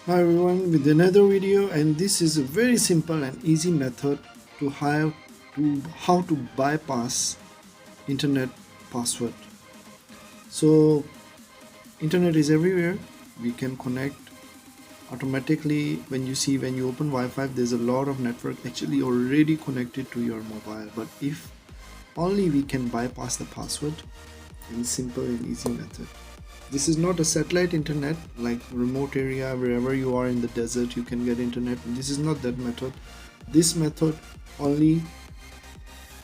Hi everyone, with another video, and this is a very simple and easy method to how to bypass internet password. So internet is everywhere. We can connect automatically. When you open Wi-Fi, there's a lot of network actually already connected to your mobile. But if only we can bypass the password in simple and easy method. This is not a satellite internet like remote area wherever you are in the desert you can get internet. This is not that method. This method only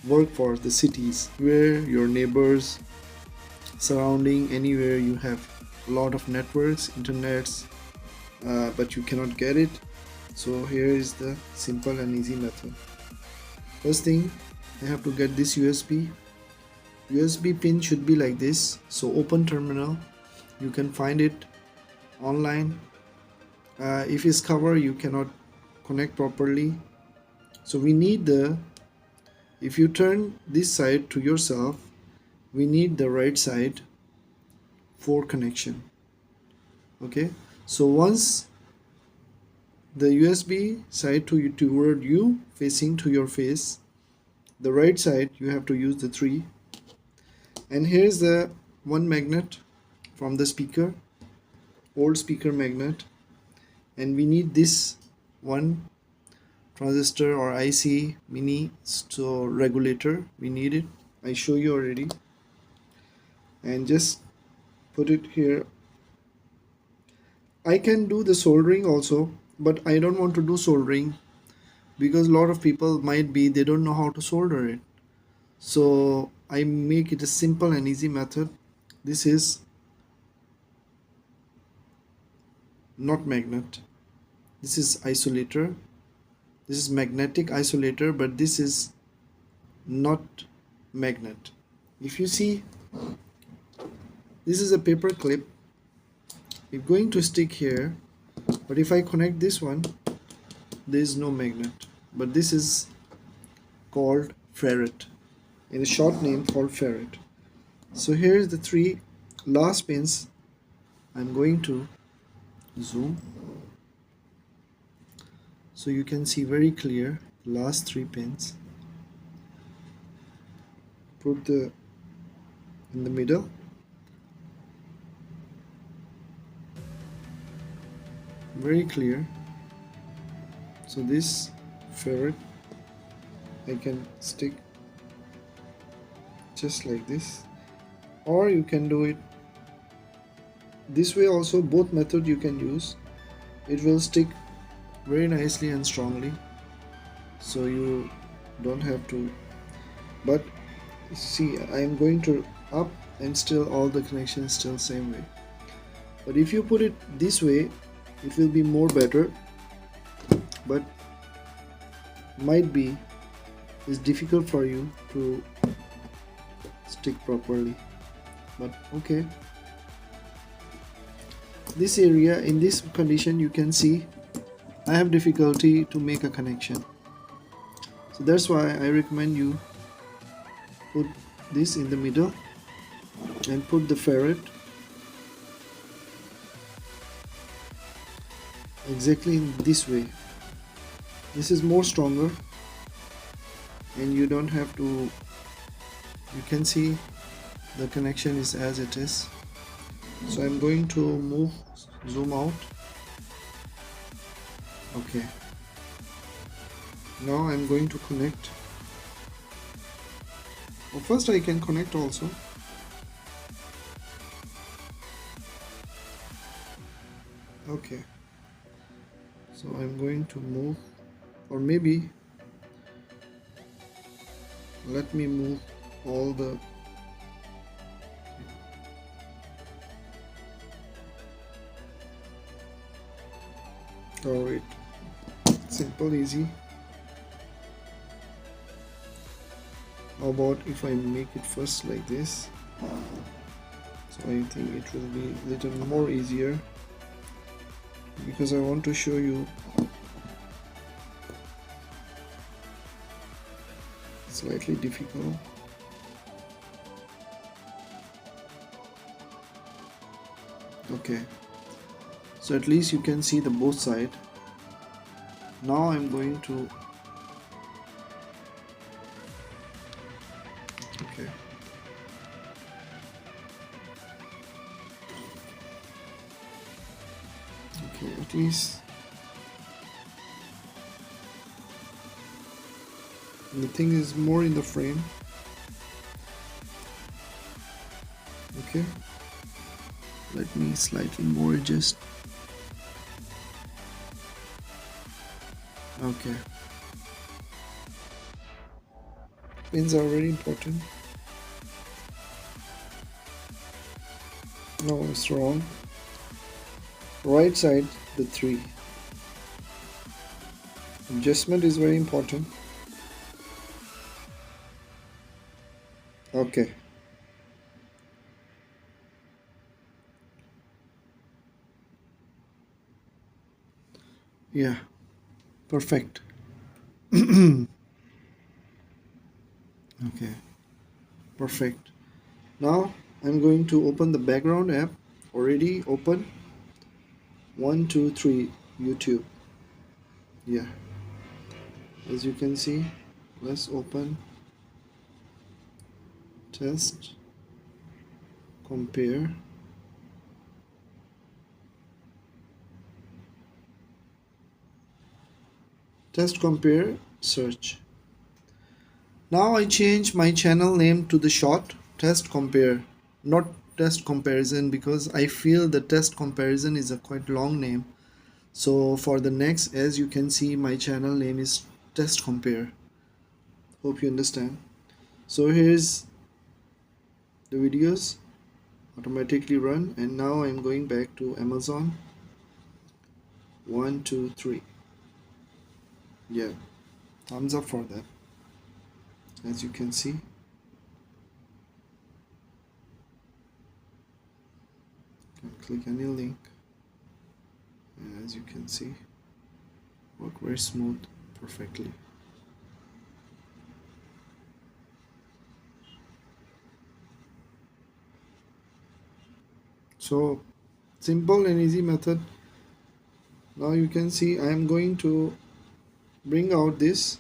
work for the cities where your neighbors surrounding anywhere you have a lot of networks, internets, but you cannot get it. So here is the simple and easy method. First thing, I have to get this USB pin should be like this. So open terminal, you can find it online. If it's covered you cannot connect properly, so we need the, if you turn this side to yourself, we need the right side for connection. Okay, so once the USB side toward you facing to your face, the right side you have to use the 3, and here's the one magnet from the speaker, old speaker magnet, and we need this one transistor or IC mini so regulator, we need it. I show you already, and just put it here. I can do the soldering also, but I don't want to do soldering because a lot of people might be they don't know how to solder it. So I make it a simple and easy method. This is not magnet, this is isolator. This is magnetic isolator, but this is not magnet. If you see, this is a paper clip. It's going to stick here, but if I connect this one, there is no magnet. But this is called ferrite, in a short name called ferrite. So here's the 3 last pins. I'm going to zoom so you can see very clear last 3 pins. Put the in the middle. Very clear. So this ferrite I can stick just like this, or you can do it this way also. Both method you can use. It will stick very nicely and strongly, so you don't have to. But see, I am going to up, and still all the connections still same way. But if you put it this way, it will be more better, but might be it's difficult for you to stick properly. But okay, this area in this condition you can see I have difficulty to make a connection. So that's why I recommend you put this in the middle and put the ferrite exactly in this way. This is more stronger, and you don't have to, you can see the connection is as it is. So I'm going to zoom out. Okay, now I'm going to connect. Well, first I can connect also. Okay, so I'm going to move, or maybe let me move all the, alright, simple, easy. How about if I make it first like this? So I think it will be a little more easier, because I want to show you slightly difficult. Okay, so at least you can see the both side. Now I'm going to okay. Okay, at least the thing is more in the frame. Okay, let me slightly more adjust. Okay, pins are very important. No, it's wrong. Right side, the 3. Adjustment is very important. Okay. Yeah, perfect. Okay, perfect. Now I'm going to open the background app. Already open. 1, 2, 3, YouTube. Yeah, as you can see, let's open test compare. Test compare search. Now I change my channel name to the short test compare, not test comparison, because I feel the test comparison is a quite long name. So for the next, as you can see, my channel name is test compare. Hope you understand. So here's the videos automatically run, and now I'm going back to Amazon. 1, 2, 3. Yeah, thumbs up for that. As you can see, click any link, and as you can see, work very smooth, perfectly. So simple and easy method. Now you can see I am going to bring out this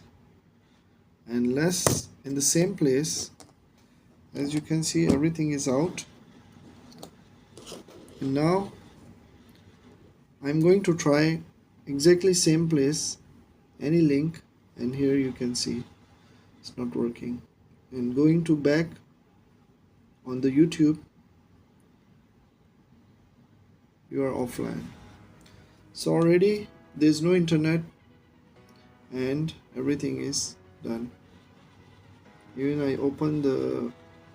and less in the same place. As you can see, everything is out, and now I'm going to try exactly same place, any link, and here you can see it's not working. And going to back on the YouTube, you are offline. So already there's no internet and everything is done. Even I open the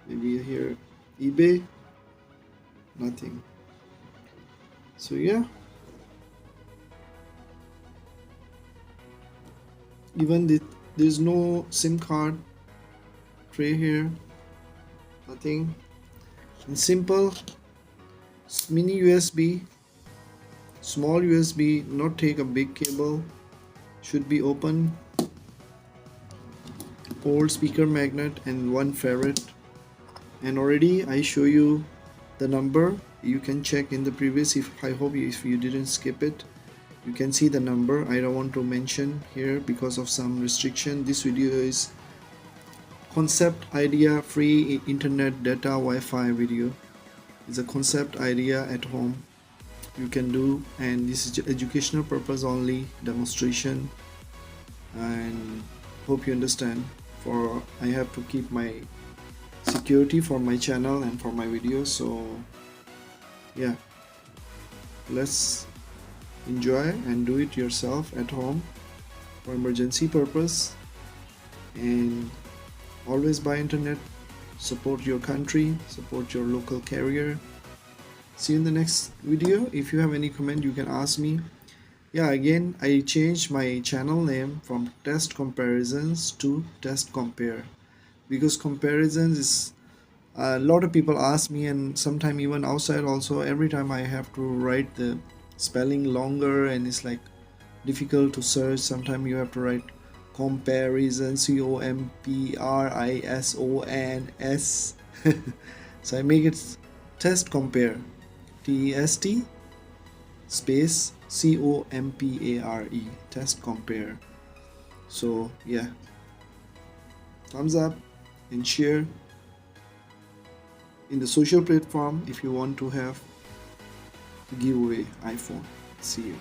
maybe here eBay, nothing. So yeah, even there's no SIM card tray here, nothing. And simple mini USB, small USB, not take a big cable, should be open, old speaker magnet and 1 farad. And already I show you the number. You can check in the previous, I hope if you didn't skip it, you can see the number. I don't want to mention here because of some restriction. This video is concept idea free internet data Wi-Fi video. It's a concept idea at home you can do, and this is educational purpose only, demonstration, and hope you understand. For I have to keep my security for my channel and for my videos. So yeah, let's enjoy and do it yourself at home for emergency purpose. And always buy internet, support your country, support your local carrier. See you in the next video. If you have any comment, you can ask me. Yeah, again I changed my channel name from test comparisons to test compare, because comparisons is a lot of people ask me, and sometimes even outside also, every time I have to write the spelling longer and it's like difficult to search. Sometimes you have to write comparison, COMPRISONS. So I make it test compare, TEST space COMPARE, test compare. So yeah, thumbs up and share in the social platform if you want to have giveaway iPhone. See you.